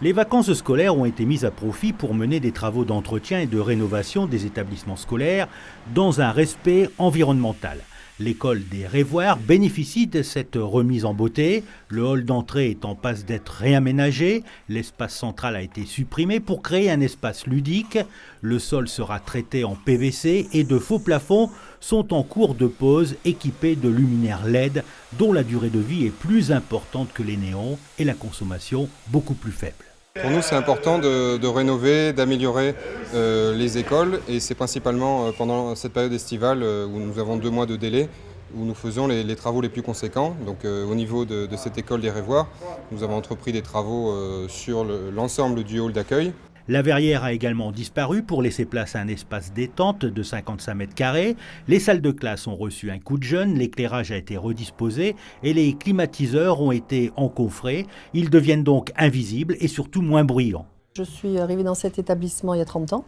Les vacances scolaires ont été mises à profit pour mener des travaux d'entretien et de rénovation des établissements scolaires dans un respect environnemental. L'école des Révoirs bénéficie de cette remise en beauté. Le hall d'entrée est en passe d'être réaménagé. L'espace central a été supprimé pour créer un espace ludique. Le sol sera traité en PVC et de faux plafonds sont en cours de pose équipés de luminaires LED dont la durée de vie est plus importante que les néons et la consommation beaucoup plus faible. Pour nous, c'est important de rénover, d'améliorer les écoles et c'est principalement pendant cette période estivale où nous avons 2 mois de délai où nous faisons les travaux les plus conséquents. Donc au niveau de cette école des Révoirs, nous avons entrepris des travaux sur l'ensemble du hall d'accueil. La verrière a également disparu pour laisser place à un espace détente de 55 mètres carrés. Les salles de classe ont reçu un coup de jeune, l'éclairage a été redisposé et les climatiseurs ont été encoffrés. Ils deviennent donc invisibles et surtout moins bruyants. Je suis arrivée dans cet établissement il y a 30 ans.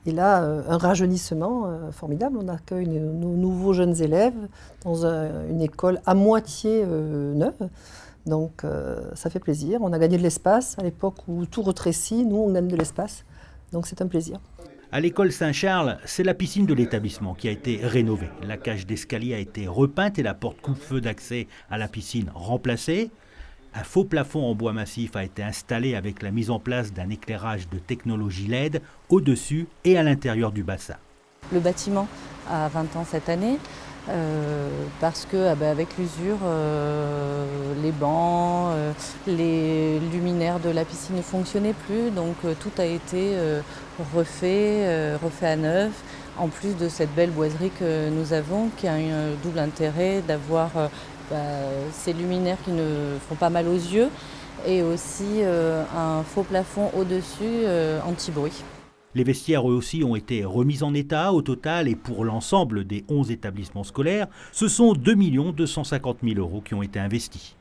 Et là, un rajeunissement formidable. On accueille nos nouveaux jeunes élèves dans une école à moitié neuve. Donc ça fait plaisir. On a gagné de l'espace à l'époque où tout rétrécit. Nous, on aime de l'espace. Donc c'est un plaisir. À l'école Saint-Charles, c'est la piscine de l'établissement qui a été rénovée. La cage d'escalier a été repeinte et la porte coupe-feu d'accès à la piscine remplacée. Un faux plafond en bois massif a été installé avec la mise en place d'un éclairage de technologie LED au-dessus et à l'intérieur du bassin. Le bâtiment a 20 ans cette année parce que avec l'usure, les bancs, les luminaires de la piscine ne fonctionnaient plus, donc tout a été refait à neuf. En plus de cette belle boiserie que nous avons, qui a un double intérêt d'avoir ces luminaires qui ne font pas mal aux yeux et aussi un faux plafond au-dessus anti-bruit. Les vestiaires eux aussi ont été remis en état au total et pour l'ensemble des 11 établissements scolaires, ce sont 2 250 000 € qui ont été investis.